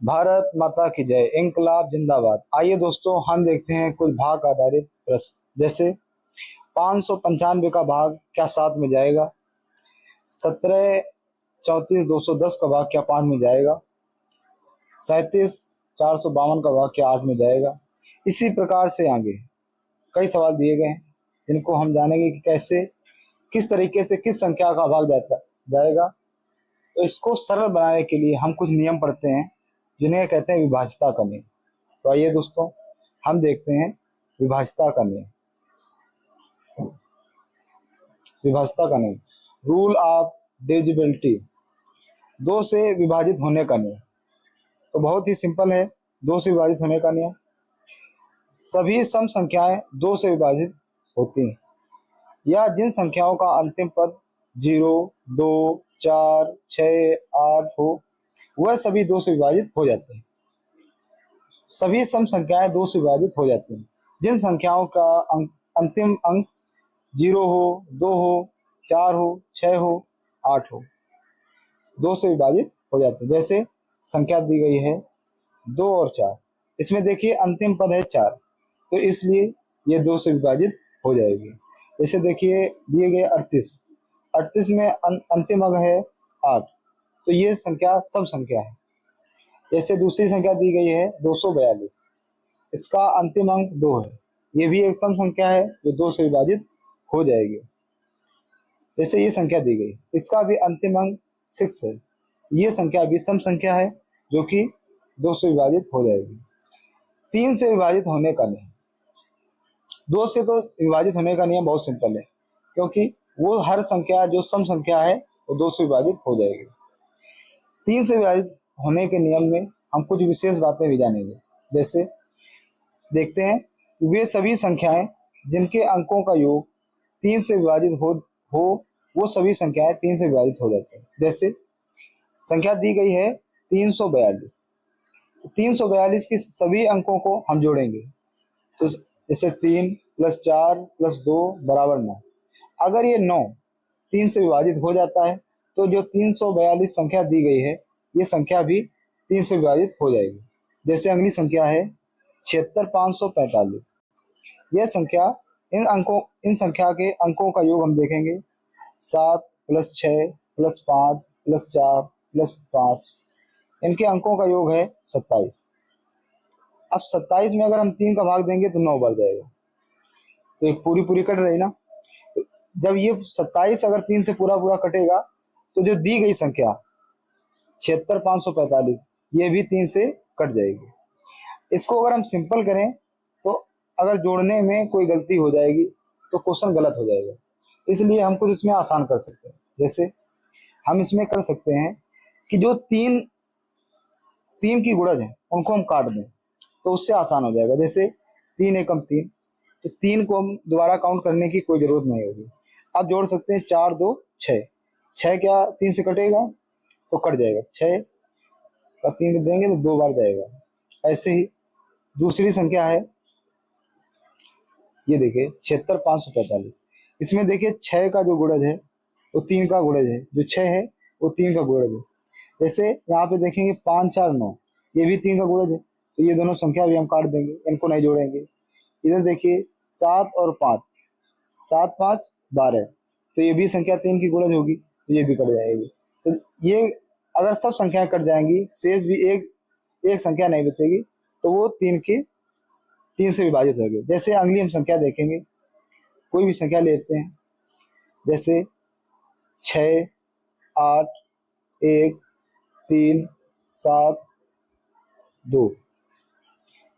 भारत माता की जय, इंकलाब जिंदाबाद। आइए दोस्तों, हम देखते हैं कुछ भाग आधारित प्रश्न। जैसे 595 का भाग क्या 7 में जाएगा? 17 34 210 का भाग क्या 5 में जाएगा? 37 452 का भाग क्या 8 में जाएगा? इसी प्रकार से आगे कई सवाल दिए गए हैं, जिनको हम जानेंगे कि कैसे, किस तरीके से किस संख्या का भाग जाएगा। तो इसको सरल बनाने के लिए हम कुछ नियम पढ़ते हैं, जिन्हें कहते हैं विभाज्यता का नियम। तो आइए दोस्तों, हम देखते हैं विभाज्यता का नियम। विभाज्यता का नियम, रूल ऑफ डिविजिबिलिटी, दो से विभाजित होने का नियम। तो बहुत ही सिंपल है, दो से विभाजित होने का नियम। सभी सम संख्याएं दो से विभाजित होती हैं, या जिन संख्याओं का अंतिम पद 0, 2, 4, 6, 8 हो, वह सभी दो से विभाजित हो जाते हैं। सभी सम संख्याएं दो से विभाजित हो जाती हैं जिन संख्याओं का अंतिम अंक 0 हो, 2 हो, 4 हो, 6 हो, 8 हो, दो से विभाजित हो जाते हैं। जैसे संख्या दी गई है 2 और 4, इसमें देखिए अंतिम पद है 4, तो इसलिए ये दो से विभाजित हो जाएगी। जैसे देखिए दिए गए 38, 38 में अंतिम अंक है 8, तो ये संख्या सम संख्या है। जैसे दूसरी संख्या दी गई है 242, इसका अंतिम अंक 2 है, ये भी एक सम संख्या है जो दो से विभाजित हो जाएगी। जैसे ये संख्या दी गई, इसका भी अंतिम अंक 6 है, ये संख्या भी सम संख्या है जो कि दो से विभाजित हो जाएगी। 3 से विभाजित होने का नियम, दो से तो विभाजित होने का नियम बहुत सिंपल है, क्योंकि वो हर संख्या जो सम संख्या है वो दो से विभाजित हो जाएगी। 3 से विभाजित होने के नियम में हम कुछ विशेष बातें भी जानेंगे। जैसे देखते हैं, वे सभी संख्याएं जिनके अंकों का योग 3 से विभाजित हो वो सभी संख्याएं 3 से विभाजित हो जाती हैं। जैसे संख्या दी गई है 342, 342 के सभी अंकों को हम जोड़ेंगे, तो जैसे 3 + 4 + 2 = 9। अगर ये 9 3 से विभाजित हो जाता है, तो जो 342 संख्या दी गई है, ये संख्या भी 3 से विभाजित हो जाएगी। जैसे अगली संख्या है 76545, यह संख्या इन संख्या के अंकों का योग हम देखेंगे, 7 + 6 + 5 + 4 + 5, इनके अंकों का योग है 27। अब 27 में अगर हम 3 का भाग देंगे तो 9 बढ़ जाएगा, तो एक पूरी पूरी कट रही ना। तो जब ये 27 अगर 3 से पूरा पूरा कटेगा, तो जो दी गई संख्या 76545, ये भी 3 से कट जाएगी। इसको अगर हम सिंपल करें, तो अगर जोड़ने में कोई गलती हो जाएगी तो क्वेश्चन गलत हो जाएगा, इसलिए हम कुछ इसमें आसान कर सकते हैं। जैसे हम इसमें कर सकते हैं कि जो तीन तीन की गुणज है उनको हम काट दें, तो उससे आसान हो जाएगा। जैसे 3 एकम 3, तो 3 को हम दोबारा काउंट करने की कोई जरूरत नहीं होगी। आप जोड़ सकते हैं 4 2 6, 6 क्या 3 से कटेगा तो कट जाएगा, 6 का 3 देंगे तो 2 बार जाएगा। ऐसे ही दूसरी संख्या है, ये देखिए 76545, इसमें देखिए 6 का जो गुणज है वो 3 का गुणज है, जो 6 है वो 3 का गुणज है। जैसे यहाँ पे देखेंगे 5 4 9, ये भी 3 का गुणज है, तो ये दोनों संख्या भी हम काट देंगे, इनको नहीं जोड़ेंगे। इधर देखिए 7 और 5, 7 5 12, तो ये भी संख्या 3 की गुणज होगी, तो ये भी कट जाएगी। तो ये अगर सब संख्याएं कट जाएंगी, शेष भी एक एक संख्या नहीं बचेगी, तो वो 3 से विभाजित होगी। जैसे अगली हम संख्या देखेंगे, कोई भी संख्या लेते हैं, जैसे 6 8 1 3 7 2,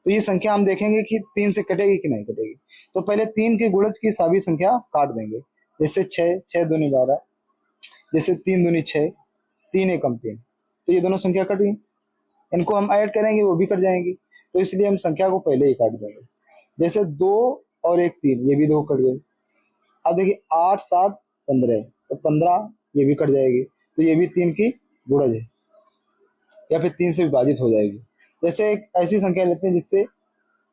तो ये संख्या हम देखेंगे कि 3 से कटेगी कि नहीं कटेगी। तो पहले 3 के गुणज की सभी संख्या काट देंगे। जैसे 6 6 दूनी 12, जैसे 3 दूनी 6, 3 एकम 3, तो ये दोनों संख्या कट गई। इनको हम ऐड करेंगे वो भी कट जाएंगी, तो इसलिए हम संख्या को पहले ही काट देंगे। जैसे 2 और 1 3, ये भी 2 कट गई। अब देखिए 8 7 15, तो 15 ये भी कट जाएगी, तो ये भी 3 की गुणज है, या फिर 3 से विभाजित हो जाएगी। जैसे एक ऐसी संख्या लेते हैं जिससे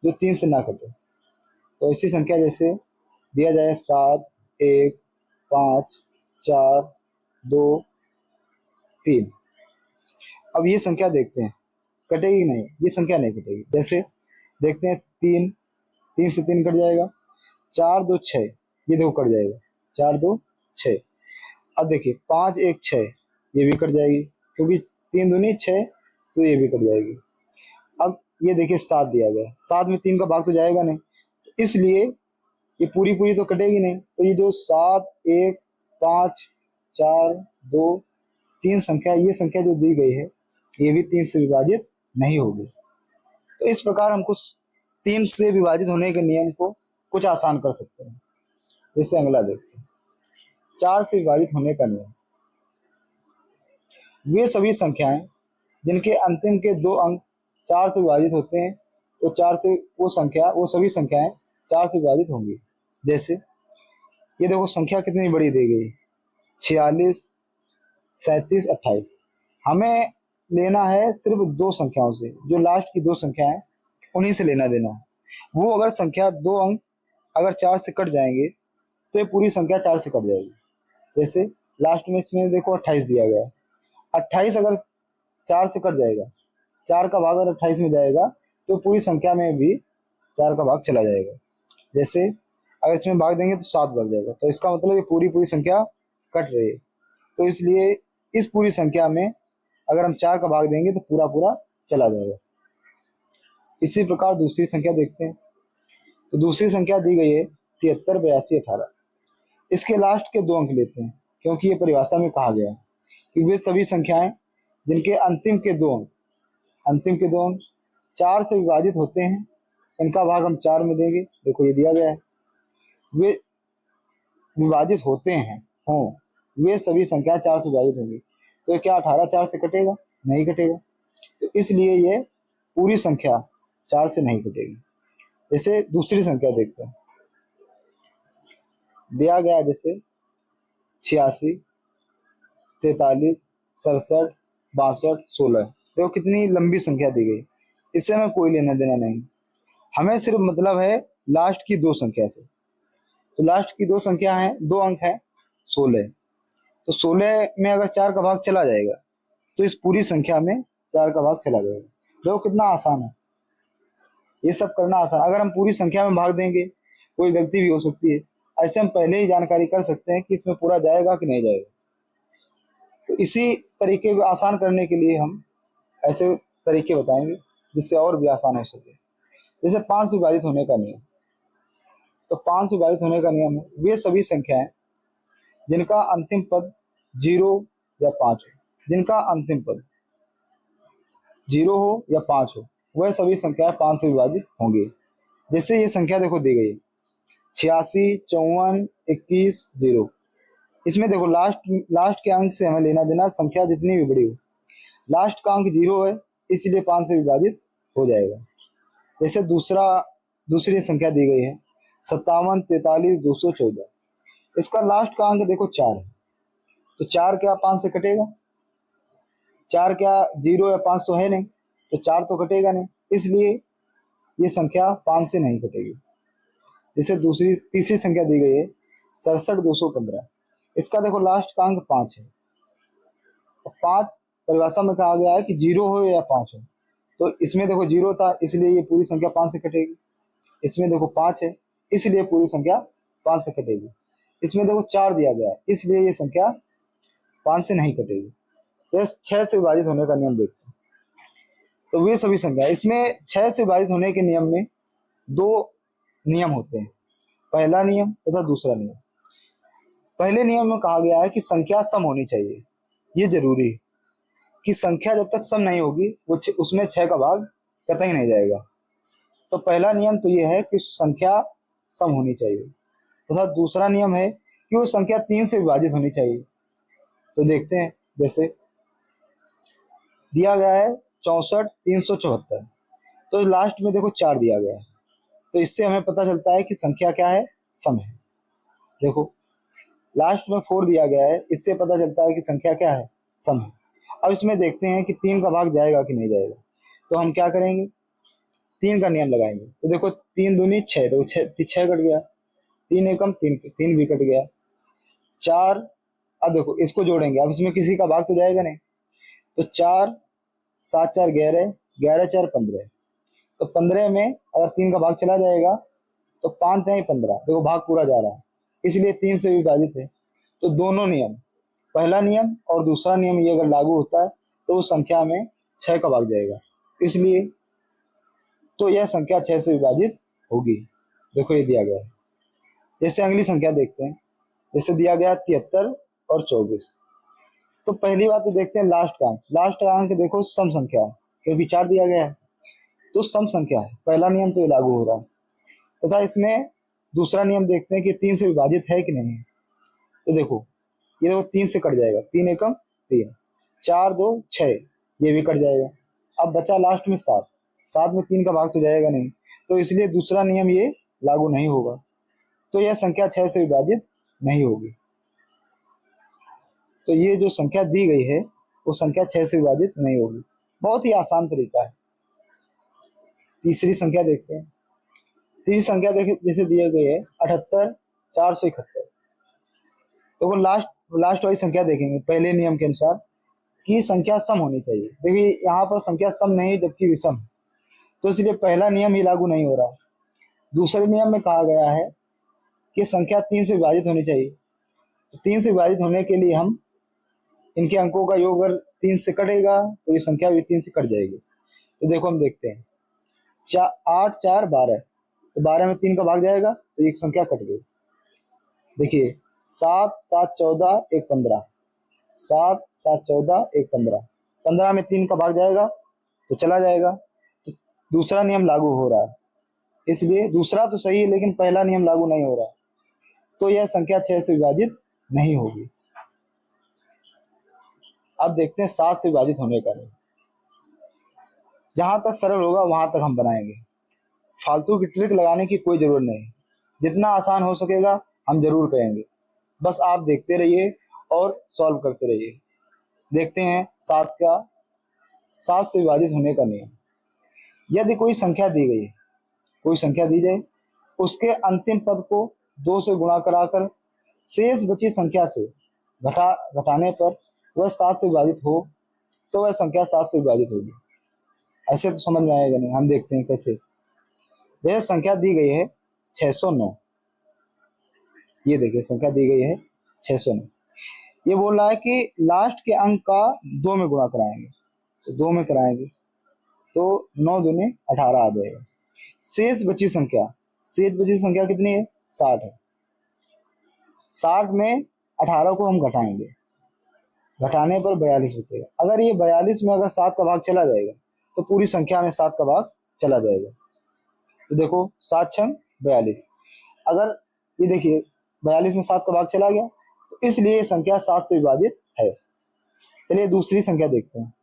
जो 3 से ना कटे, तो ऐसी संख्या जैसे दिया जाए 7 1 5 4 2 3। अब ये संख्या देखते हैं कटेगी नहीं, ये संख्या नहीं कटेगी। जैसे देखते हैं 3, 3 से 3 कट जाएगा, 4 2 6, ये देखो कट जाएगा, 4 2 6। अब देखिए 5 1 6, ये भी कट जाएगी क्योंकि 3 दूनी 6, तो ये भी कट जाएगी। अब ये देखिए 7 दिया गया, 7 में 3 का भाग तो जाएगा नहीं, इसलिए ये पूरी पूरी तो कटेगी नहीं। तो ये जो 7 1 5 4 2 3 संख्या, ये संख्या जो दी गई है ये भी 3 से विभाजित नहीं होगी। तो इस प्रकार हम कुछ 3 से विभाजित होने के नियम को कुछ आसान कर सकते हैं। जैसे अगला देखते हैं, 4 से विभाजित होने का नियम। वे सभी संख्याएं जिनके अंतिम के 2 अंक 4 से विभाजित होते हैं, तो 4 से वो सभी संख्याएं 4 से विभाजित होंगी। जैसे ये देखो संख्या कितनी बड़ी दी गई, 46 37 28। हमें लेना है सिर्फ 2 संख्याओं से, जो लास्ट की 2 संख्याएं उन्हीं से लेना देना है। वो अगर संख्या 2 अंक अगर 4 से कट जाएंगे तो ये पूरी संख्या 4 से कट जाएगी। जैसे लास्ट में इसमें देखो 28 दिया गया है, 28 अगर 4 से कट जाएगा, 4 का भाग अगर 28 में जाएगा तो पूरी संख्या में भी 4 का भाग चला जाएगा। जैसे अगर इसमें भाग देंगे तो 7 बढ़ जाएगा, तो इसका मतलब ये पूरी पूरी संख्या कट रही है। तो इसलिए इस पूरी संख्या में अगर हम 4 का भाग देंगे तो पूरा पूरा चला जाएगा। इसी प्रकार दूसरी संख्या देखते हैं। तो दूसरी संख्या दी गई है 73 82 18। इसके लास्ट के 2 अंक लेते हैं, क्योंकि ये परिभाषा में कहा गया है कि वे सभी संख्याएं जिनके अंतिम के 2 अंक 4 से विभाजित होते हैं, इनका भाग हम 4 में देंगे। देखो ये दिया गया है, वे विभाजित होते हैं वे सभी संख्या 4 से विभाजित होंगी। तो क्या 18 4 से कटेगा? नहीं कटेगा। तो इसलिए ये पूरी संख्या 4 से नहीं कटेगी। जैसे दूसरी संख्या देखते हैं, दिया गया जैसे 86 43 67 62 16। देखो कितनी लंबी संख्या दी गई, इससे हमें कोई लेना देना नहीं, हमें सिर्फ मतलब है लास्ट की 2 संख्या से। तो लास्ट की 2 संख्या है, 2 अंक है 16। तो 16 में अगर 4 का भाग चला जाएगा तो इस पूरी संख्या में 4 का भाग चला जाएगा। देखो कितना आसान है, ये सब करना आसान। अगर हम पूरी संख्या में भाग देंगे कोई गलती भी हो सकती है, ऐसे हम पहले ही जानकारी कर सकते हैं कि इसमें पूरा जाएगा कि नहीं जाएगा। तो इसी तरीके को आसान करने के लिए हम ऐसे तरीके बताएंगे जिससे और भी आसान हो सके। जैसे 5 से विभाजित होने का नियम। तो 5 से विभाजित होने का नियम है, वे सभी संख्याएं जिनका अंतिम पद 0 या 5 हो, जिनका अंतिम पद 0 हो या 5 हो, वह सभी संख्याएं 5 से विभाजित होंगी। जैसे ये संख्या देखो दी गई 86 54 21 0। इसमें देखो लास्ट के अंक से हमें लेना देना, संख्या जितनी भी बड़ी हो, लास्ट का अंक 0 है इसलिए 5 से विभाजित हो जाएगा। जैसे दूसरी संख्या दी गई है 57 43 214। इसका लास्ट का अंक देखो 4 है, तो 4 क्या 5 से कटेगा? 4 क्या 0 या 5 तो है नहीं, तो 4 तो कटेगा नहीं, इसलिए ये संख्या 5 से नहीं कटेगी। जैसे तीसरी संख्या दी गई है 67 215। इसका देखो लास्ट का अंक 5 है, तो 5 परिभाषा में कहा गया है कि 0 हो या 5 हो। तो इसमें देखो 0 था इसलिए ये पूरी संख्या 5 से कटेगी। इसमें देखो 5 है इसलिए पूरी संख्या 5 से कटेगी। इसमें देखो 4 दिया गया है इसलिए ये संख्या 5 से नहीं कटेगी। तो 6 से विभाजित होने का नियम देखते हैं। तो वे सभी संख्या, इसमें 6 से विभाजित होने के नियम में 2 नियम होते हैं, पहला नियम तथा दूसरा नियम। पहले नियम में कहा गया है कि संख्या सम होनी चाहिए। ये जरूरी है कि संख्या जब तक सम नहीं होगी वो उसमें 6 का भाग कतई नहीं जाएगा। तो पहला नियम तो ये है कि संख्या सम होनी चाहिए, तथा दूसरा नियम है कि वो संख्या 3 से विभाजित होनी चाहिए। तो देखते हैं, जैसे दिया गया है 64 374, तो लास्ट में देखो 4 दिया गया है, तो इससे हमें पता चलता है कि संख्या क्या है, सम है। देखो लास्ट में 4 दिया गया है, इससे पता चलता है कि संख्या क्या है, सम है। अब इसमें देखते हैं कि 3 का भाग जाएगा कि नहीं जाएगा। तो हम क्या करेंगे, 3 का नियम लगाएंगे। तो देखो 3 दूनी 6, देखो 6 कट गया, 3 एकम 3 भी कट गया, 4। अब देखो इसको जोड़ेंगे, अब इसमें किसी का भाग तो जाएगा नहीं, तो 4 7 4 11 11 4 15। तो 15 में अगर 3 का भाग चला जाएगा तो 5 नहीं 15, देखो भाग पूरा जा रहा है, इसलिए 3 से विभाजित है। तो दोनों नियम, पहला नियम और दूसरा नियम ये अगर लागू होता है तो उस संख्या में 6 का भाग जाएगा, इसलिए तो यह संख्या 6 से विभाजित होगी। देखो ये दिया गया है। जैसे अगली संख्या देखते हैं, जैसे दिया गया 73 और 24। तो पहली बात तो देखते हैं लास्ट का अंक। लास्ट का अंक देखो सम संख्या है, क्योंकि 4 दिया गया है तो सम संख्या है, पहला नियम तो ये लागू हो रहा है। तथा इसमें दूसरा नियम देखते हैं कि 3 से विभाजित है कि नहीं। तो देखो ये देखो 3 से कट जाएगा, 3 एकम 3, 4 2 6, ये भी कट जाएगा। अब बचा लास्ट में 7, 7 में 3 का भाग तो जाएगा नहीं, तो इसलिए दूसरा नियम ये लागू नहीं होगा, तो यह संख्या 6 से विभाजित नहीं होगी। तो ये जो संख्या दी गई है वो संख्या 6 से विभाजित नहीं होगी। बहुत ही आसान तरीका है। तीसरी संख्या देखते हैं। तीसरी संख्या देखे जैसे दिए गए है 78 471। तो लास्ट वाली संख्या देखेंगे पहले नियम के अनुसार कि संख्या सम होनी चाहिए। देखिए यहाँ पर संख्या सम नहीं जबकि विषम, तो इसलिए पहला नियम ही लागू नहीं हो रहा। दूसरे नियम में कहा गया है कि संख्या 3 से विभाजित होनी चाहिए। तो 3 से विभाजित होने के लिए हम इनके अंकों का योग अगर 3 से कटेगा तो ये संख्या भी 3 से कट जाएगी। तो देखो हम देखते हैं 8 4 12, तो 12 में 3 का भाग जाएगा तो एक संख्या कट गई। देखिए 7 7 14 1 15, 7 7 14 1 15, 15 में 3 का भाग जाएगा तो चला जाएगा, तो दूसरा नियम लागू हो रहा है। इसलिए दूसरा तो सही है लेकिन पहला नियम लागू नहीं हो रहा, तो यह संख्या 6 से विभाजित नहीं होगी। अब देखते हैं 7 से विभाजित होने का नियम। जहां तक सरल होगा वहां तक हम बनाएंगे, फालतू की ट्रिक लगाने की कोई जरूरत नहीं। जितना आसान हो सकेगा हम जरूर करेंगे, बस आप देखते रहिए और सॉल्व करते रहिए। देखते हैं 7 से विभाजित होने का नियम। यदि कोई संख्या दी गई है, कोई संख्या दी जाए, उसके अंतिम पद को 2 से गुणा कराकर शेष बची संख्या से घटाने पर वह 7 से विभाजित हो तो वह संख्या 7 से विभाजित होगी। ऐसे तो समझ में आएगा नहीं, हम देखते हैं कैसे। यह संख्या दी गई है 609। ये देखिए संख्या दी गई है 609। ये बोल रहा है कि लास्ट के अंक का 2 में गुणा कराएंगे, तो 2 में कराएंगे तो 9 दूनी 18 आ जाएगा। शेष बची संख्या कितनी है? 60 है। 60 में 18 को हम घटाएंगे, घटाने पर 42 बचेगा। अगर ये 42 में अगर 7 का भाग चला जाएगा तो पूरी संख्या में 7 का भाग चला जाएगा। तो देखो 7 6 42, अगर ये देखिए 42 में 7 का भाग चला गया तो इसलिए ये संख्या 7 से विभाजित है। चलिए दूसरी संख्या देखते हैं।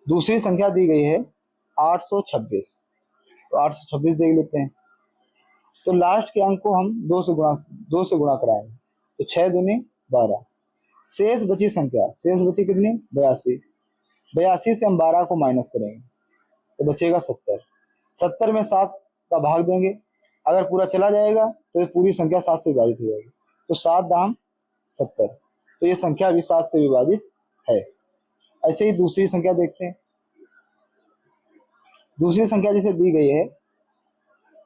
दूसरी संख्या दी गई है 826, तो 826 देख लेते हैं। तो लास्ट के अंक को हम 2 से गुणा कराएंगे, तो 6 दूनी 12। शेष बची कितनी? 82। 82 से हम 12 को माइनस करेंगे तो बचेगा 70। 70 में 7 का भाग देंगे, अगर पूरा चला जाएगा तो पूरी संख्या 7 से विभाजित हो जाएगी। तो 7 दाम 70, तो ये संख्या भी 7 से विभाजित है। ऐसे ही दूसरी संख्या देखते हैं। दूसरी संख्या जैसे दी गई है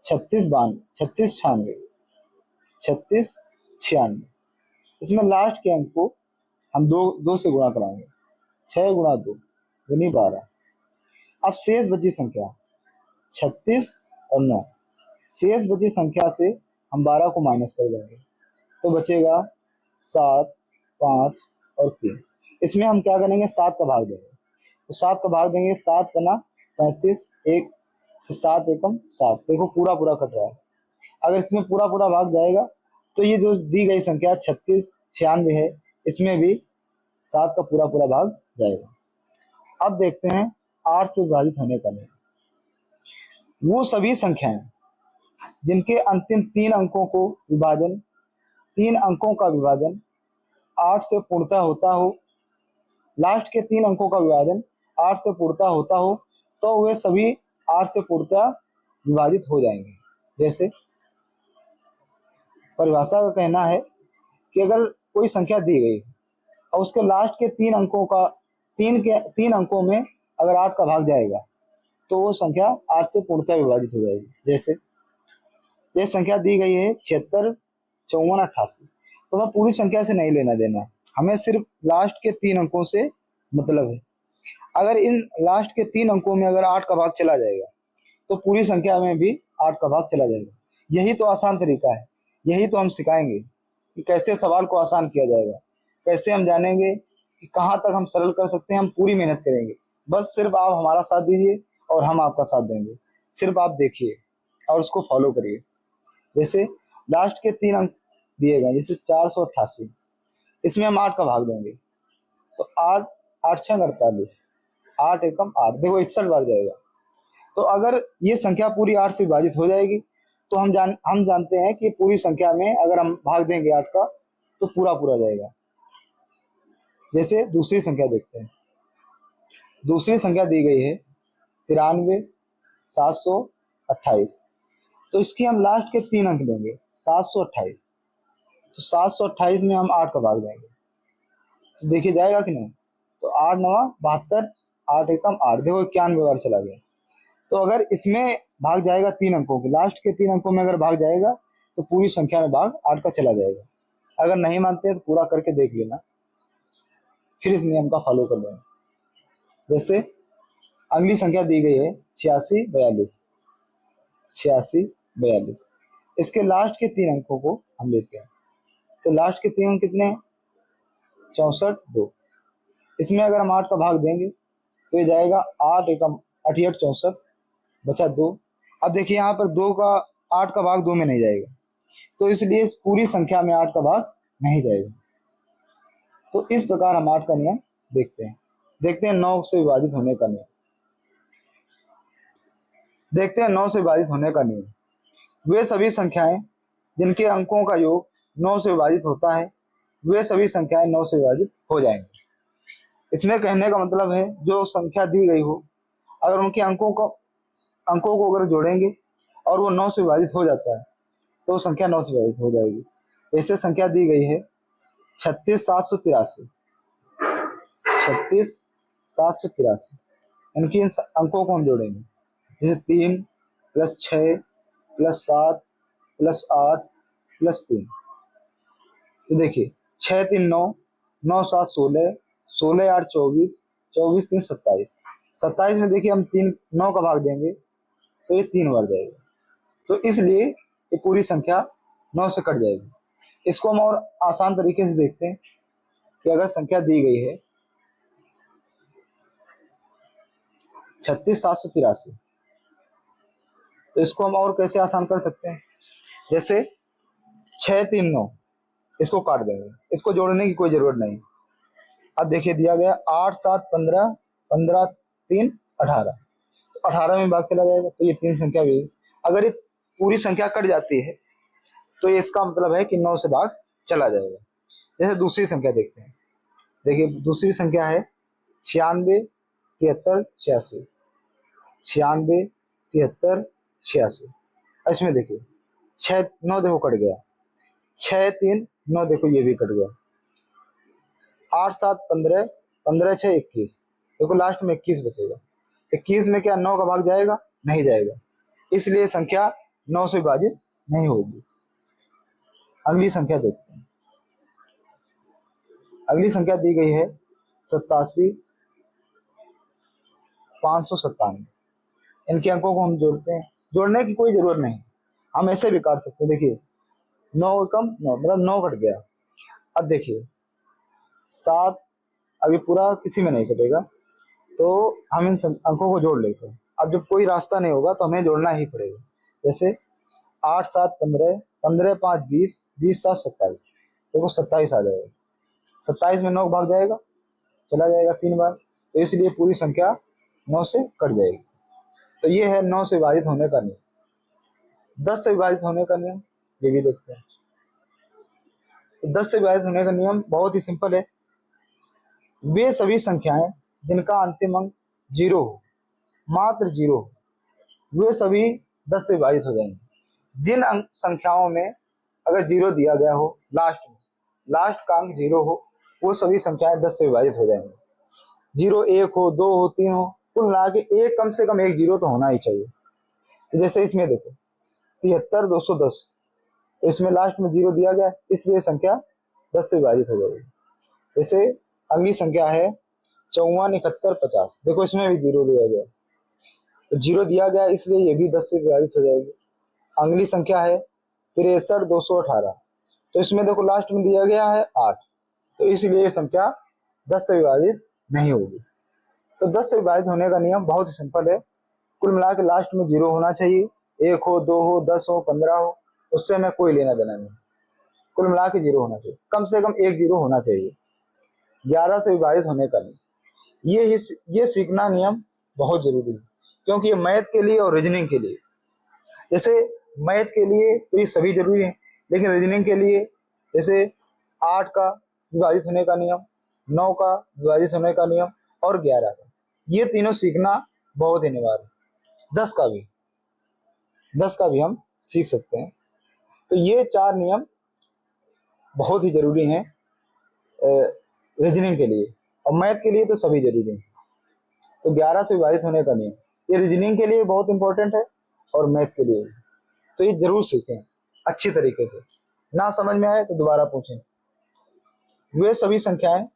36 96, इसमें लास्ट के अंक को हम 2 से गुणा कराएंगे, 6 गुणा 2 यानी 12। अब शेष बची संख्या 36 और 9, शेष बची संख्या से हम 12 को माइनस कर देंगे तो बचेगा 7 5 और 3। इसमें हम क्या करेंगे? 7 का भाग देंगे, तो 7 का भाग देंगे, 7 बना 35, 1 7 एकम 7। देखो पूरा कट रहा है। अगर इसमें पूरा भाग जाएगा तो ये जो दी गई संख्या 36 96 है, इसमें भी 7 का पूरा भाग जाएगा। अब देखते हैं 8 से विभाजित होने का नियम। वो सभी संख्याएं जिनके अंतिम 3 अंकों का विभाजन 8 से पूर्णतः होता हो, लास्ट के 3 अंकों का विभाजन 8 से पूर्णतः होता हो, तो वे सभी 8 से पूर्णतः विभाजित हो जाएंगे। जैसे परिभाषा का कहना है कि अगर कोई संख्या दी गई और उसके लास्ट के 3 अंकों में अगर 8 का भाग जाएगा तो वो संख्या 8 से पूर्णतः विभाजित हो जाएगी। जैसे ये संख्या दी गई है 76, 54, 88। तो हमें पूरी संख्या से नहीं लेना देना, हमें सिर्फ लास्ट के 3 अंकों से मतलब है। अगर इन लास्ट के 3 अंकों में अगर 8 का भाग चला जाएगा तो पूरी संख्या में भी 8 का भाग चला जाएगा। यही तो आसान तरीका है, यही तो हम सिखाएंगे कि कैसे सवाल को आसान किया जाएगा, कैसे हम जानेंगे कि कहाँ तक हम सरल कर सकते हैं। हम पूरी मेहनत करेंगे, बस सिर्फ आप हमारा साथ दीजिए और हम आपका साथ देंगे। सिर्फ आप देखिए और उसको फॉलो करिए। जैसे लास्ट के 3 अंक दिए गए, जैसे 488, इसमें हम 8 का भाग देंगे तो 8, 8 छंग 48, 8 एकम 8, देखो 61 बार जाएगा। तो अगर ये संख्या पूरी 8 से विभाजित हो जाएगी तो हम जानते हैं कि पूरी संख्या में अगर हम भाग देंगे 8 का तो पूरा पूरा जाएगा। जैसे दूसरी संख्या देखते हैं। दूसरी संख्या दी गई है 93, 728। तो इसकी हम लास्ट के 3 अंक देंगे 728। तो 728 में हम 8 का भाग देंगे तो देखिए जाएगा कि नहीं। तो 8 9 72, 8 एकम 8, देखो 91 बार चला गया। तो अगर इसमें भाग जाएगा 3 अंकों के, लास्ट के 3 अंकों में अगर भाग जाएगा तो पूरी संख्या में भाग 8 का चला जाएगा। अगर नहीं मानते तो पूरा करके देख लेना, फिर इस नियम का फॉलो कर लेना। जैसे अगली संख्या दी गई है 86, 42, 86, 42। इसके लास्ट के 3 अंकों को हम लेते हैं। तो लास्ट के 3 अंक कितने हैं? 64, 2। इसमें अगर हम 8 का भाग देंगे तो ये जाएगा 8 एकम 88, 64, बचा 2। अब देखिए यहाँ पर 2 का 8 का भाग 2 में नहीं जाएगा, तो इसलिए इस पूरी संख्या में 8 का भाग नहीं जाएगा। तो इस प्रकार हम 8 का नियम देखते हैं 9 से विभाजित होने का नियम। देखते हैं 9 से विभाजित होने का नियम। वे सभी संख्याएं जिनके अंकों का योग 9 से विभाजित होता है, वे सभी संख्याएं 9 से विभाजित हो जाएंगी। इसमें कहने का मतलब है जो संख्या दी गई हो, अगर उनके अंकों को अगर जोड़ेंगे और वो 9 से विभाजित हो जाता है तो संख्या 9 से विभाजित हो जाएगी। ऐसे संख्या दी गई है 36, 783, 36, 783। इनकी इन अंकों को हम जोड़ेंगे, जैसे 3 + 6 + 7 + 8 + 3। तो देखिए 6 3 9, 9 7 16, 16 8 24, 24 3 27। 27 में देखिए हम 9 का भाग देंगे तो ये 3 बार जाएगा, तो इसलिए ये पूरी संख्या 9 से कट जाएगी। इसको हम और आसान तरीके से देखते हैं कि अगर संख्या दी गई है 36, 783, तो इसको हम और कैसे आसान कर सकते हैं। जैसे 6 3 9, इसको काट देंगे, इसको जोड़ने की कोई जरूरत नहीं। अब देखिए दिया गया 8 7 15, 15 3 18, तो 18 में भाग चला जाएगा तो ये 3 संख्या भी। अगर ये पूरी संख्या कट जाती है तो ये इसका मतलब है कि 9 से भाग चला जाएगा। जैसे दूसरी संख्या देखते हैं। देखिए दूसरी संख्या है 96, 73, 86, 96, 73, 86। इसमें देखिए 6 9 देखो कट गया, 6 3 9 देखो ये भी कट गया, 8 7 15, 15 6 21, देखो लास्ट में 21 बचेगा। 21 में क्या 9 का भाग जाएगा? नहीं जाएगा, इसलिए संख्या 9 से विभाजित नहीं होगी। अगली संख्या देखते हैं। अगली संख्या दी गई है 87, 597। इनके अंकों को हम जोड़ते हैं, जोड़ने की कोई जरूरत नहीं, हम ऐसे भी काट सकते हैं। देखिए 9 कम 9 मतलब 9 कट गया। अब देखिए 7 अभी पूरा किसी में नहीं कटेगा, तो हम इन अंकों को जोड़ लेते हैं। अब जब कोई रास्ता नहीं होगा तो हमें जोड़ना ही पड़ेगा। जैसे 8 7 15, 15 5 20, 20 7 27, देखो 27 आ जाएगा। 27 में 9 भाग जाएगा, चला जाएगा 3 बार, तो इसलिए पूरी संख्या 9 से कट जाएगी। तो ये है 9 से विभाजित होने का नियम। 10 से विभाजित होने का नियम ये भी देखते हैं। तो 10 से विभाजित होने का नियम बहुत ही सिंपल है। वे सभी संख्याएं जिनका अंतिम अंक 0 हो, मात्र 0 हो, वे सभी 10 से विभाजित हो जाएंगे। जिन अंक संख्याओं में अगर 0 दिया गया हो, लास्ट का अंक 0 हो, वो सभी संख्याएं 10 से विभाजित हो जाएंगी। जीरो 1 हो, 2 हो, 3 हो, कुल मिला के एक कम से कम एक जीरो तो होना ही चाहिए। तो जैसे इसमें देखो 73,210, तो इसमें लास्ट में जीरो दिया गया, इसलिए संख्या 10 से विभाजित हो जाएगी। जैसे अगली संख्या है 54,71,50, देखो इसमें भी जीरो दिया गया, तो जीरो दिया गया इसलिए ये भी 10 से विभाजित हो जाएगी। अगली संख्या है 63,218, तो इसमें देखो लास्ट में दिया गया है 8, तो इसलिए ये संख्या 10 से विभाजित नहीं होगी। तो 10 से विभाजित होने का नियम बहुत ही सिंपल है, कुल मिला के लास्ट में जीरो होना चाहिए, 1 हो, 2 हो, 10 हो, 15 हो, उससे हमें कोई लेना देना नहीं, कुल मिला के जीरो होना चाहिए, कम से कम एक जीरो होना चाहिए। 11 से विभाजित होने का नियम, ये सीखना नियम बहुत जरूरी है, क्योंकि ये मैथ के लिए और रीजनिंग के लिए, जैसे मैथ के लिए तो ये सभी जरूरी है, लेकिन रीजनिंग के लिए जैसे 8 का विभाजित होने का नियम, 9 का विभाजित होने का नियम और 11 का, ये तीनों सीखना बहुत ही अनिवार्य है। 10 का भी हम सीख सकते हैं। तो ये 4 नियम बहुत ही जरूरी हैं रीजनिंग के लिए, और मैथ के लिए तो सभी जरूरी हैं। तो 11 से विभाजित होने का नियम ये रीजनिंग के लिए बहुत इंपॉर्टेंट है और मैथ के लिए, तो ये जरूर सीखें अच्छी तरीके से। ना समझ में आए तो दोबारा पूछें। वे सभी संख्याएं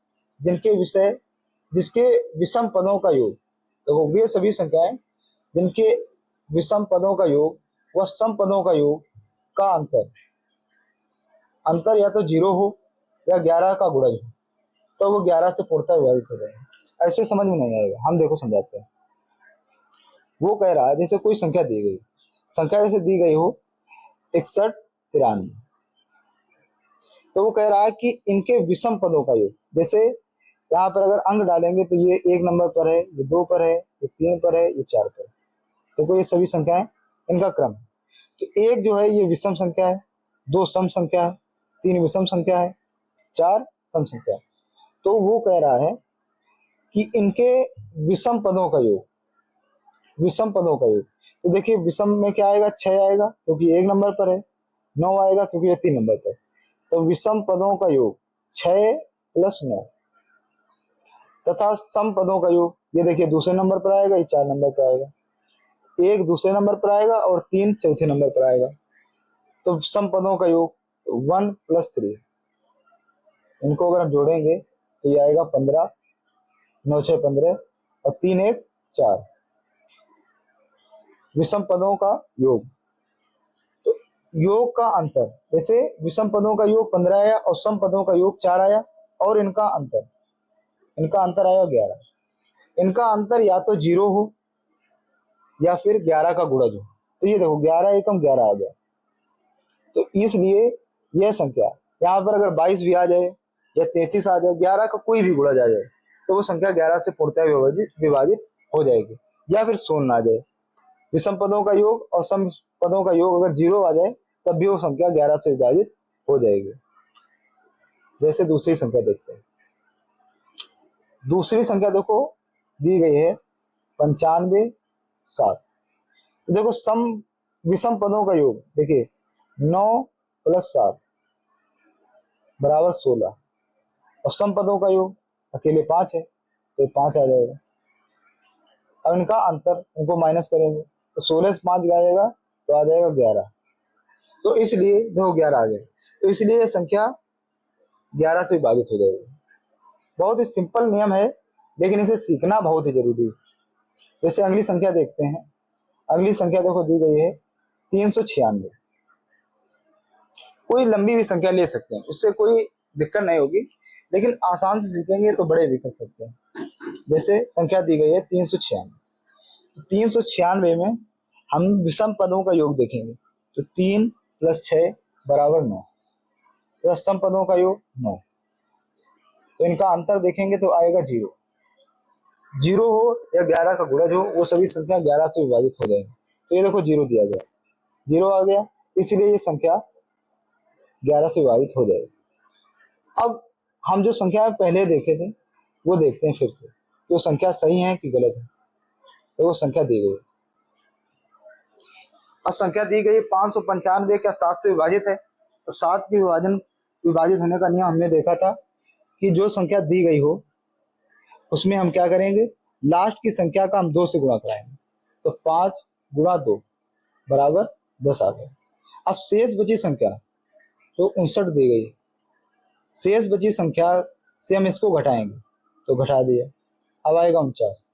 जिसके विषम पदों का योग, देखो वे सभी संख्याएं जिनके विषम पदों का योग व सम पदों का योग का अंतर या तो जीरो हो या 11 का गुणज हो, तो वो 11 से पूर्णतः विभाजित हो जाएगा। ऐसे समझ में नहीं आएगा, हम देखो समझाते हैं। वो कह रहा है जैसे कोई संख्या दी गई, संख्या जैसे दी गई हो 61, 93, तो वो कह रहा है कि इनके विषम पदों का योग, जैसे यहाँ पर अगर अंक डालेंगे तो ये 1 नंबर पर है, ये 2 पर है, ये 3 पर है, ये 4 पर है, देखो ये सभी संख्याएं इनका क्रम है। तो एक जो है ये विषम संख्या है, 2 सम संख्या है, 3 विषम संख्या है, 4 सम संख्या है। तो वो कह रहा है कि इनके विषम पदों का योग, तो देखिए विषम में क्या आएगा, 6 आएगा क्योंकि 1 नंबर पर है, 9 आएगा क्योंकि ये 3 नंबर पर, तो विषम पदों का योग 6 + 9, तथा सम पदों का योग ये देखिए दूसरे नंबर पर आएगा, ये 4 नंबर पर आएगा, 1 दूसरे नंबर पर आएगा और 3 चौथे नंबर पर आएगा, तो सम पदों का योग 1 + 3, इनको अगर हम जोड़ेंगे तो ये आएगा 15, 9 6 15 और 3 1 4, विषम पदों का योग। तो योग का अंतर, जैसे विषम पदों का योग 15 आया और सम पदों का योग 4 आया, और इनका अंतर आया 11। इनका अंतर या तो जीरो हो या फिर 11 का गुणज हो, तो ये देखो 11 एकम 11 आ गया, तो इसलिए यह संख्या यहाँ पर अगर 22 भी आ जाए या 33 आ जाए, 11 का कोई भी गुणज आ जाए, तो वो संख्या 11 से पूर्णतः विभाजित हो जाएगी, या फिर शून्य ना आ जाए। विषम पदों का योग और सम पदों का योग अगर जीरो आ जाए तब भी वो संख्या 11 से विभाजित हो जाएगी। जैसे दूसरी संख्या देखते हैं। दूसरी संख्या देखो दी गई है 95, 7, तो देखो विषम पदों का योग देखिए 9 + 7 = 16, और सम पदों का योग अकेले 5 है, तो 5 आ जाएगा। अब इनका अंतर, इनको माइनस करेंगे तो 16 से 5 जाएगा तो आ जाएगा 11, तो इसलिए देखो 11 आ गया, तो इसलिए ये संख्या 11 से विभाजित हो जाएगी। बहुत ही सिंपल नियम है, लेकिन इसे सीखना बहुत ही जरूरी है। जैसे अगली संख्या देखते हैं। अगली संख्या देखो दी गई है 396, कोई लंबी भी संख्या ले सकते हैं, उससे कोई दिक्कत नहीं होगी, लेकिन आसान से सीखेंगे तो बड़े भी कर सकते हैं। जैसे संख्या दी गई है 396, तो 396 में हम विषम पदों का योग देखेंगे, तो 3 + 6 = 9, तो सम पदों का योग 9, तो इनका अंतर देखेंगे तो आएगा जीरो हो या 11 का गुणज हो, वो सभी संख्या 11 से विभाजित हो जाएंगे। तो ये देखो जीरो दिया गया, जीरो आ गया, इसलिए ये संख्या 11 से विभाजित हो जाएगी। अब हम जो संख्या पहले देखे थे वो देखते हैं फिर से, तो संख्या सही है कि गलत है। तो वो संख्या दी गई, और संख्या दी गई 595 क्या 7 से विभाजित है, तो 7 की विभाजित होने का नियम हमने देखा था कि जो संख्या दी गई हो उसमें हम क्या करेंगे, लास्ट की संख्या का हम 2 से गुणा कराएंगे। तो 5 गुणा 2 बराबर 10 आ गया। अब शेष बची संख्या जो 59 दी गई है, शेष बची संख्या से हम इसको घटाएंगे, तो घटा दिया, अब आएगा 49।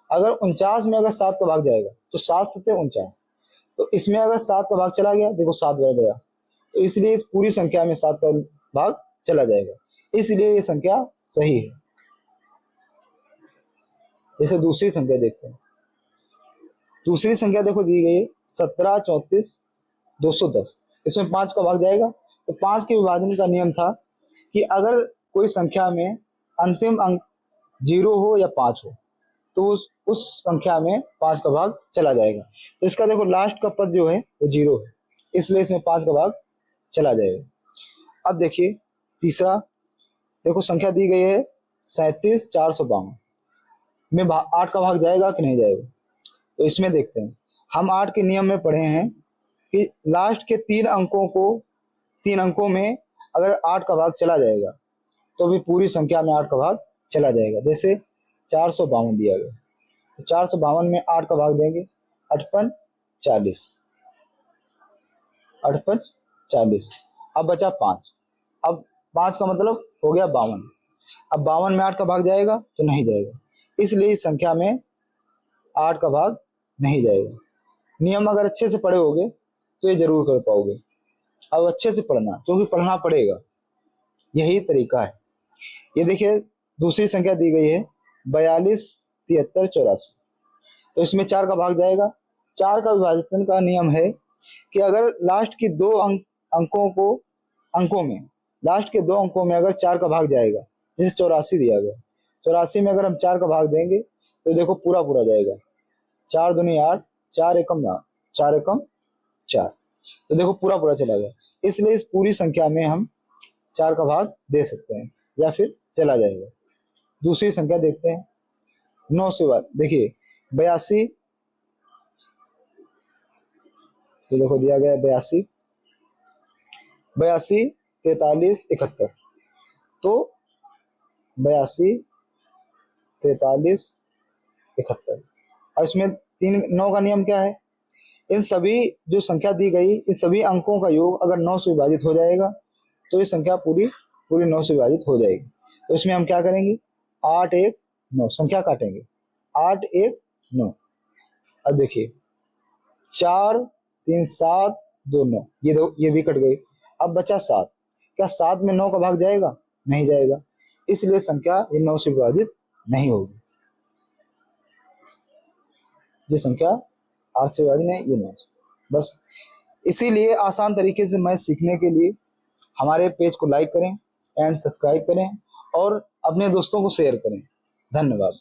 अगर 49 में अगर 7 का भाग जाएगा तो 7 सत्ते 49, तो इसमें अगर 7 का भाग चला गया, देखो 7 बढ़ गया, तो इसलिए इस पूरी संख्या में 7 का भाग चला जाएगा, इसलिए ये संख्या सही है। जैसे दूसरी संख्या देखते हैं। दूसरी संख्या देखो दी गई है 17 34 210, इसमें 5 का भाग जाएगा, तो 5 के विभाजन का नियम था कि अगर कोई संख्या में अंतिम अंक 0 हो या 5 हो तो उस संख्या में 5 का भाग चला जाएगा। तो इसका देखो लास्ट का पद जो है वो 0 है, इसलिए इसमें 5 का भाग चला जाएगा। अब देखिए तीसरा, देखो संख्या दी गई है 37 452 में 8 का भाग जाएगा कि नहीं जाएगा, तो इसमें देखते हैं। हम 8 के नियम में पढ़े हैं कि लास्ट के 3 अंकों में अगर 8 का भाग चला जाएगा तो भी पूरी संख्या में 8 का भाग चला जाएगा। जैसे 452 दिया गया, तो 452 में 8 का भाग देंगे, 8 पंच 40, 8 पंच 40, अब बचा 5, अब 5 का मतलब हो गया 52, अब 52 में 8 का भाग जाएगा तो नहीं जाएगा, इसलिए इस संख्या में 8 का भाग नहीं जाएगा। नियम अगर अच्छे से पढ़े होगे तो ये जरूर कर पाओगे। अब अच्छे से पढ़ना, क्योंकि पढ़ना पड़ेगा, यही तरीका है। ये देखिए दूसरी संख्या दी गई है 42 73 84, तो इसमें 4 का भाग जाएगा। 4 का विभाजन का नियम है कि अगर लास्ट की 2 अंकों में लास्ट के 2 अंकों में अगर 4 का भाग जाएगा, जैसे 84 दिया गया, 84 में अगर हम 4 का भाग देंगे तो देखो पूरा जाएगा, 4 दूनी 8, 4 एकम 9, 4 एकम 4, तो देखो पूरा चला गया, इसलिए इस पूरी संख्या में हम 4 का भाग दे सकते हैं या फिर चला जाएगा। दूसरी संख्या देखते हैं 9 से बाद, देखिए 82, तो देखो दिया गया 82 43 71, तो 82 43 71, और इसमें 9 का नियम क्या है, इन सभी जो संख्या दी गई इन सभी अंकों का योग अगर 9 से विभाजित हो जाएगा तो ये संख्या पूरी 9 से विभाजित हो जाएगी। तो इसमें हम क्या करेंगे, 8 1 9 संख्या काटेंगे, 8 1 9, अब देखिए 4 3 7 2 9, ये भी कट गई, अब बचा 7, क्या 7 में 9 का भाग जाएगा, नहीं जाएगा, इसलिए संख्या ये 9 से विभाजित नहीं होगी। ये संख्या 8 से विभाजित नहीं, ये 9। बस इसीलिए आसान तरीके से मैथ सीखने के लिए हमारे पेज को लाइक करें एंड सब्सक्राइब करें और अपने दोस्तों को शेयर करें। धन्यवाद।